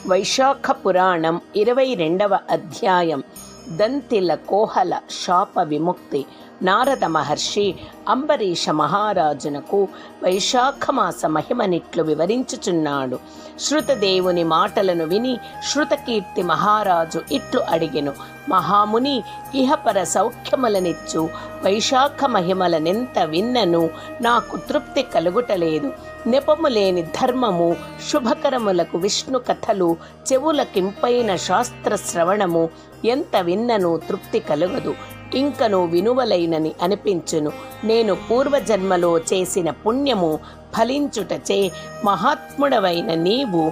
వైశాఖ పురాణం 22వ అధ్యాయం. దంతిల కోహల శాప విముక్తి. నారద మహర్షి అంబరీష మహారాజునకు వైశాఖమాస మహిమనిట్లు వివరించుచున్నాడు. శృతదేవుని మాటలను విని శృతకీర్తి మహారాజు ఇట్లు అడిగెను: మహాముని, ఇహపర సౌఖ్యములనిచ్చు వైశాఖ మహిమలనెంత విన్నను నాకు తృప్తి కలుగుటలేదు. నెపములేని ధర్మము, శుభకరములకు విష్ణు కథలు, చెవులకింపైన శాస్త్ర శ్రవణము ఎంత విన్నను తృప్తి కలుగదు, ఇంకను వినువలైనని అనిపించును. నేను పూర్వజన్మలో చేసిన పుణ్యము ఫలించుటచే మహాత్ముడవైన నీవు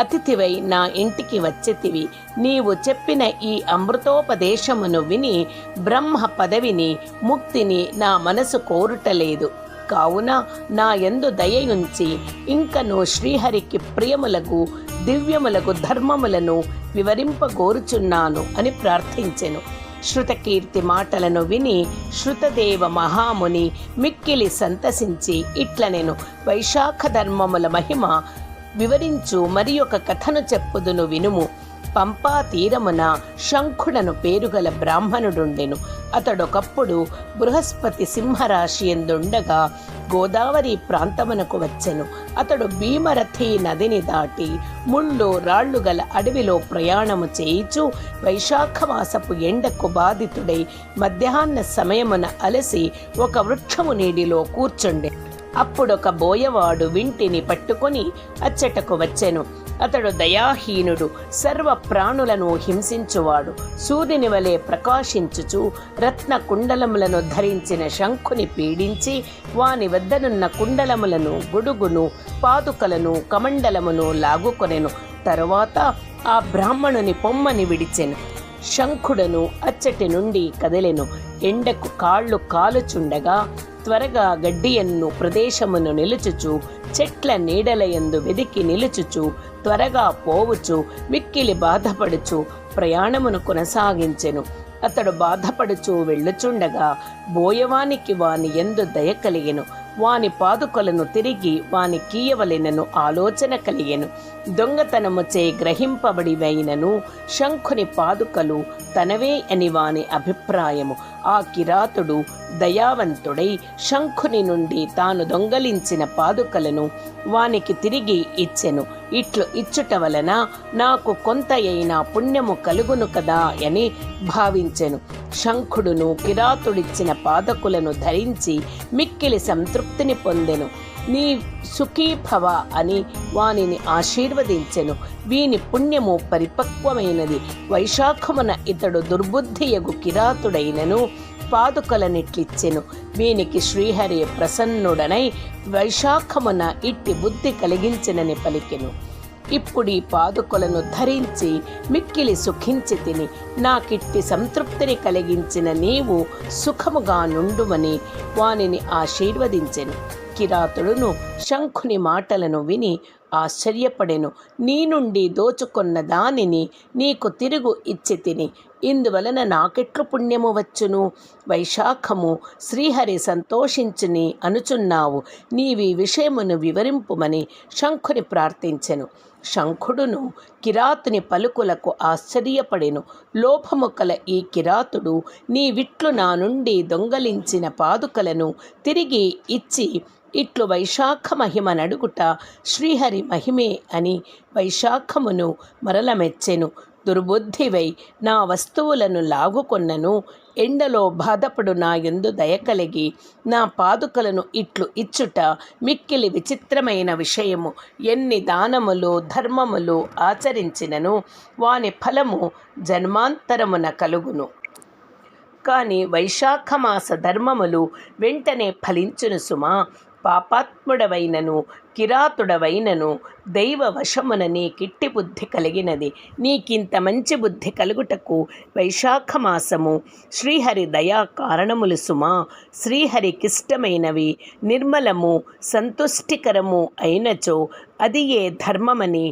అతిథివై నా ఇంటికి వచ్చితివి. నీవు చెప్పిన ఈ అమృతోపదేశమును విని బ్రహ్మ పదవిని, ముక్తిని నా మనసు కోరుటలేదు. కావున నా యందు దయయుంచి ఇంకను శ్రీహరికి ప్రియములకు దివ్యములకు ధర్మములను వివరింపగోరుచున్నాను అని ప్రార్థించెను. శృతకీర్తి మాటలను విని శృతదేవ మహాముని మిక్కిలి సంతసించి ఇట్లనెను: వైశాఖ ధర్మముల మహిమ వివరించు మరి ఒక కథను చెప్పుదును వినుము. పంపా తీరమున శంఖుడను పేరుగల బ్రాహ్మణుడుండెను. అతడొకప్పుడు బృహస్పతి సింహరాశి ఎందుండగా గోదావరి ప్రాంతమునకు వచ్చెను. అతడు భీమరథి నదిని దాటి ముళ్ళు రాళ్లు గల అడవిలో ప్రయాణము చేయిచు వైశాఖమాసపు ఎండకు బాధితుడై మధ్యాహ్న సమయమున అలసి ఒక వృక్షము నీడిలో కూర్చుండె. అప్పుడొక బోయవాడు వింటిని పట్టుకొని అచ్చటకు వచ్చెను. అతడు దయాహీనుడు, సర్వ ప్రాణులను హింసించువాడు. సూర్యుని వలె ప్రకాశించుచు రత్న కుండలములను ధరించిన శంఖుని పీడించి వాని వద్దనున్న కుండలములను, గొడుగును, పాదుకలను, కమండలమును లాగుకొనెను. తరువాత ఆ బ్రాహ్మణుని పొమ్మని విడిచెను. శంఖుడను అచ్చటి నుండి కదిలెను. ఎండకు కాళ్ళు కాలుచుండగా త్వరగా గడ్డియన్ను ప్రదేశమును నిలుచుచు చెట్ల నీడలయందు వెదికి నిలుచుచు త్వరగా పోవుచు మిక్కిలి బాధపడుచు ప్రయాణమును కొనసాగించెను. అతడు బాధపడుచు వెళ్ళుచుండగా బోయవానికి వాని యందు దయ కలిగెను. వాని పాదుకలను తిరిగి వాని కీయవలెనను ఆలోచన కలిగెను. దొంగతనముచే గ్రహింపబడివైనను శంఖుని పాదుకలు తనవే అని వాని అభిప్రాయము. ఆ కిరాతుడు దయావంతుడై శంఖుని నుండి తాను దొంగలించిన పాదుకలను వానికి తిరిగి ఇచ్చెను. ఇట్లు ఇచ్చుట వలన నాకు కొంత అయినా పుణ్యము కలుగును కదా అని భావించెను. శంఖుడును కిరాతుడిచ్చిన పాదకులను ధరించి మిక్కిలి సంతృప్తిని పొందెను. నీ సుఖీభవ అని వానిని ఆశీర్వదించెను. వీని పుణ్యము పరిపక్వమైనది. వైశాఖమున ఇతడు దుర్బుద్ధియగు కిరాతుడైనను పాదుకలనిట్లిచ్చెను. వీనికి శ్రీహరి ప్రసన్నుడనై వైశాఖమున ఇట్టి బుద్ధి కలిగించెనని పలికెను. ఇప్పుడు ఈ పాదుకలను ధరించి మిక్కిలి సుఖించి తిని నాకిట్టి సంతృప్తిని కలిగించిన నీవు సుఖముగా నుండుమని వానిని ఆశీర్వదించెను. కిరాతుడును శంఖుని మాటలను విని ఆశ్చర్యపడెను. నీ నుండి దోచుకొన్న దానిని నీకు తిరుగు ఇచ్చి తిని ఇందువలన నాకెట్లు పుణ్యము వచ్చును? వైశాఖము శ్రీహరి సంతోషించుని అనుచున్నావు. నీవి విషయమును వివరింపుమని శంఖుని ప్రార్థించెను. శంఖుడును కిరాతుని పలుకులకు ఆశ్చర్యపడెను. లోభము కల ఈ కిరాతుడు నీ విట్లు నా నుండి దొంగలించిన పాదుకలను తిరిగి ఇచ్చి ఇట్లు వైశాఖ మహిమ నడుగుట శ్రీహరి మహిమే అని వైశాఖమును మరల మెచ్చెను. దుర్బుద్ధివై నా వస్తువులను లాగుకొన్నను. ఎండలో బాధపడు నా యందు దయ కలిగి నా పాదుకలను ఇట్లు ఇచ్చుట మిక్కిలి విచిత్రమైన విషయము. ఎన్ని దానములు ధర్మములు ఆచరించినను వాని ఫలము జన్మాంతరమున కలుగును. కానీ వైశాఖమాస ధర్మములు వెంటనే ఫలించును సుమా. పాపాత్ముడవైనను కిరాతుడవైనను దైవ వశమున నీకిట్టి బుద్ధి కలిగినది. నీకింత మంచి బుద్ధి కలుగుటకు వైశాఖమాసము శ్రీహరి దయా కారణములు సుమా. శ్రీహరికిష్టమైనవి నిర్మలము సంతుష్టికరము అయినచో అది ఏ ధర్మమని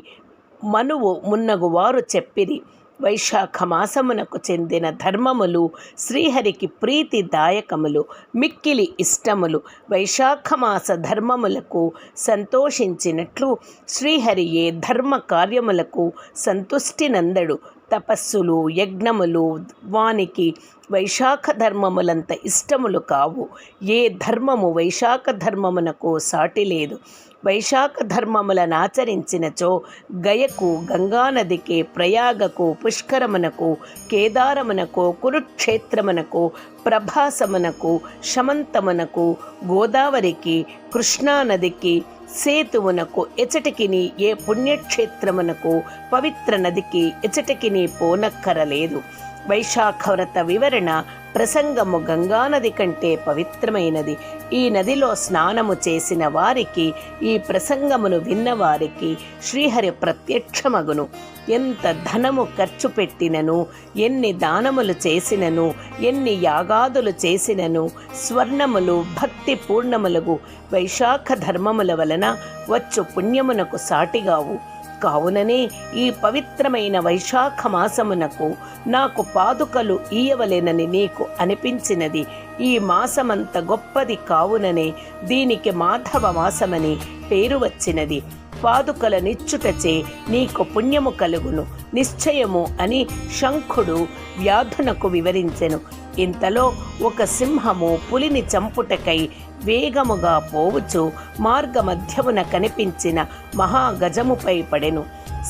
మనువు మున్నగు వారు చెప్పిరి. వైశాఖ మాసమునకు చెందిన ధర్మములు శ్రీహరికి ప్రీతిదాయకములు, మిక్కిలి ఇష్టములు. వైశాఖ మాస ధర్మములకు సంతోషించినట్లు శ్రీహరి ఏ ధర్మ కార్యములకు సంతుష్టి నందడు. తపస్సులు, యజ్ఞములు వానికి వైశాఖ ధర్మములంత ఇష్టములు కావు. ఏ ధర్మము వైశాఖ ధర్మమునకు సాటి లేదు. వైశాఖ ధర్మములను ఆచరించినచో గయకు, గంగానదికి, ప్రయాగకు, పుష్కరమునకు, కేదారమునకు, కురుక్షేత్రమునకు, ప్రభాసమునకు, శమంతమునకు, గోదావరికి, కృష్ణానదికి, సేతువునకు ఎచటికిని, ఏ పుణ్యక్షేత్రమునకు, పవిత్ర నదికి ఎచటికిని పోనక్కరలేదు. వైశాఖ వ్రత వివరణ ప్రసంగము గంగానది కంటే పవిత్రమైనది. ఈ నదిలో స్నానము చేసిన వారికి, ఈ ప్రసంగమును విన్నవారికి శ్రీహరి ప్రత్యక్షమగును. ఎంత ధనము ఖర్చు పెట్టినను, ఎన్ని దానములు చేసినను, ఎన్ని యాగాదులు చేసినను స్వర్ణములు భక్తి పూర్ణములగు వైశాఖ ధర్మముల వలన వచ్చు పుణ్యమునకు సాటిగావు. కావుననే ఈ పవిత్రమైన వైశాఖ మాసమునకు నాకు పాదుకలు ఇయ్యవలెనని నీకు అనిపించినది. ఈ మాసమంత గొప్పది కావుననే దీనికి మాధవ మాసమని పేరు వచ్చినది. పాదుకల నిచ్చుటచే నీకు పుణ్యము కలుగును నిశ్చయము అని శంఖుడు వ్యాధునకు వివరించెను. ఇంతలో ఒక సింహము పులిని చంపుటకై వేగముగా పోవుచు మార్గమధ్యమున కనిపించిన మహాగజముపై పడెను.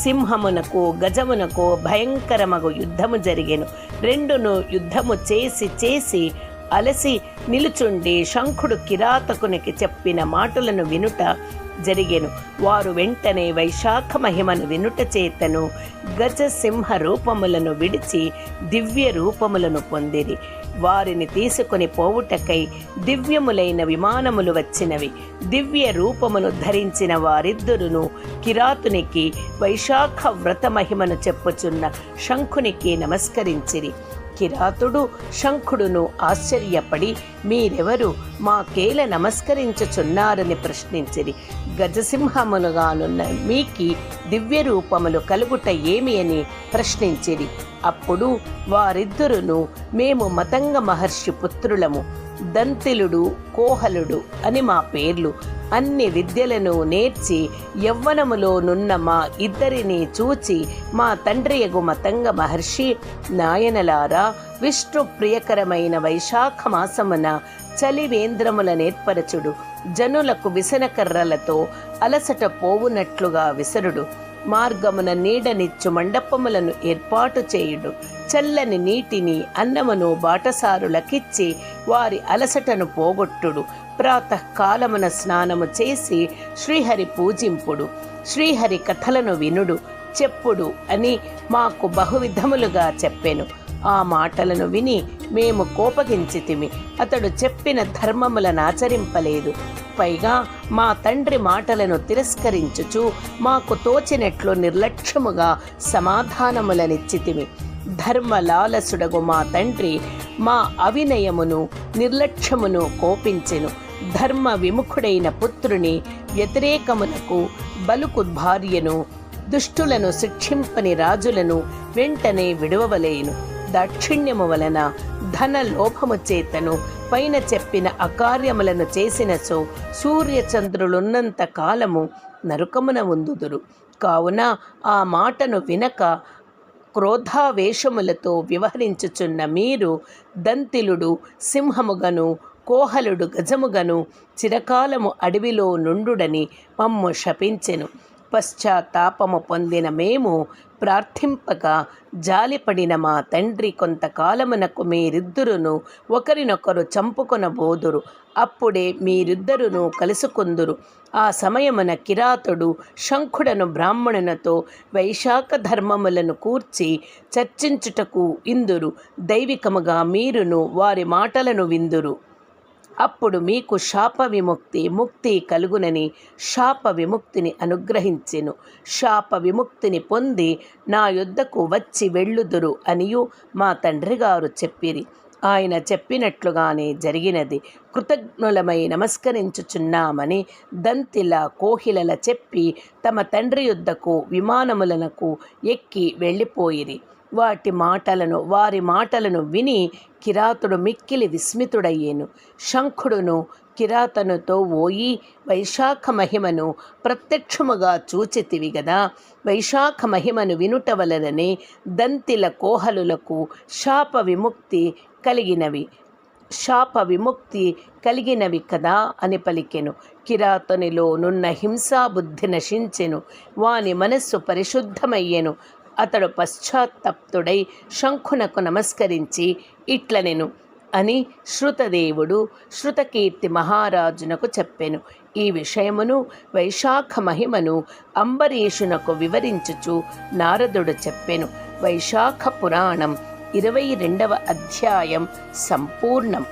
సింహమునకు గజమునకు భయంకరమగు యుద్ధము జరిగెను. రెండును యుద్ధము చేసి అలసి నిలుచుండి శంఖుడు కిరాతకునికి చెప్పిన మాటలను వినుట జరిగెను. వారు వెంటనే వైశాఖ మహిమను వినుట చేతను గజ సింహ రూపములను విడిచి దివ్య రూపములను పొందిరి. వారిని తీసుకొని పోవుటకై దివ్యములైన విమానములు వచ్చినవి. దివ్య రూపమును ధరించిన వారిద్దరును కిరాతునికి వైశాఖ వ్రత మహిమను చెప్పుచున్న శంఖునికి నమస్కరించిరి. కిరాతుడు శంఖుడును ఆశ్చర్యపడి, మీరెవరు, మాకేల నమస్కరించుచున్నారని ప్రశ్నించిరి. గజసింహములుగానున్న మీకి దివ్య రూపములు కలుగుట ఏమి అని ప్రశ్నించిరి. అప్పుడు వారిద్దరును, మేము మతంగ మహర్షి పుత్రులము, దంతిలుడు, కోహలుడు అని మా పేర్లు. అన్ని విద్యలను నేర్చి యవ్వనములోనున్న మా ఇద్దరిని చూచి మా తండ్రియగు మతంగ మహర్షి, నాయనలారా, విష్ణు ప్రియకరమైన వైశాఖ మాసమున చలివేంద్రముల నేర్పరచుడు. జనులకు విసనకర్రలతో అలసట పోవునట్లుగా విసరుడు. మార్గమున నీడనిచ్చు మండపములను ఏర్పాటు చేయుడు. చల్లని నీటిని, అన్నమును బాటసారులకిచ్చి వారి అలసటను పోగొట్టుడు. ప్రాతకాలమున స్నానము చేసి శ్రీహరి పూజింపుడు. శ్రీహరి కథలను వినుడు, చెప్పుడు అని మాకు బహువిధములుగా చెప్పెను. ఆ మాటలను విని మేము కోపగించితిమి. అతడు చెప్పిన ధర్మములను ఆచరింపలేదు. పైగా మా తండ్రి మాటలను తిరస్కరించుచు మాకు తోచినట్లు నిర్లక్ష్యముగా సమాధానములనిచ్చితిమి. ధర్మలాలసుడగు మా తండ్రి మా అవినయమును నిర్లక్ష్యమును కోపించెను. ధర్మ విముఖుడైన పుత్రుని వ్యతిరేకమునకు బలుకు భార్యను, దుష్టులను శిక్షింపని రాజులను వెంటనే విడువవలేను. దాక్షిణ్యము వలన ధన లోభము చేతను పైన చెప్పిన అకార్యములను చేసినచో సూర్యచంద్రులున్నంత కాలము నరకమున ఉందుదురు. కావున ఆ మాటను వినక క్రోధావేశములతో వ్యవహరించుచున్న మీరు దంతిలుడు సింహముగను, కోహలుడు గజముగను చిరకాలము అడవిలో నుండుడని మమ్ము శపించెను. పశ్చాత్తాపము పొందిన మేము ప్రార్థింపక జాలిపడిన మా తండ్రి కొంతకాలమునకు మీరిద్దరును ఒకరినొకరు చంపుకొనబోదురు. అప్పుడే మీరిద్దరును కలుసుకుందురు. ఆ సమయమున కిరాతుడు శంఖుడను బ్రాహ్మణునితో వైశాఖ ధర్మములను కూర్చి చర్చించుటకు ఇందురు. దైవికముగా మీరును వారి మాటలను విందురు. అప్పుడు మీకు శాప విముక్తి, ముక్తి కలుగునని శాప విముక్తిని అనుగ్రహించెను. శాప విముక్తిని పొంది నా యొద్దకు వచ్చి వెళ్ళుదురు అనియు మా తండ్రి గారు చెప్పిరి. ఆయన చెప్పినట్లుగానే జరిగినది. కృతజ్ఞులమై నమస్కరించుచున్నామని దంతిల, కోహిలల చెప్పి తమ తండ్రి యొద్దకు విమానములకు ఎక్కి వెళ్ళిపోయిరి. వారి మాటలను విని కిరాతుడు మిక్కిలి విస్మితుడయ్యేను. శంఖుడును కిరాతనుతో, ఓయి వైశాఖ మహిమను ప్రత్యక్షముగా చూచితివి గదా, వైశాఖ మహిమను వినుట వలననే దంతిల కోహలులకు శాప విముక్తి కలిగినవి కదా అని పలికెను. కిరాతనిలో నున్న హింసాబుద్ధి నశించెను. వాని మనస్సు పరిశుద్ధమయ్యెను. అతడు పశ్చాత్తప్తుడై శంఖునకు నమస్కరించి ఇట్లనెను అని శృతదేవుడు శృతకీర్తి మహారాజునకు చెప్పెను. ఈ విషయమును వైశాఖ మహిమను అంబరీషునకు వివరించుచు నారదుడు చెప్పెను. వైశాఖ పురాణం 22వ అధ్యాయం సంపూర్ణం.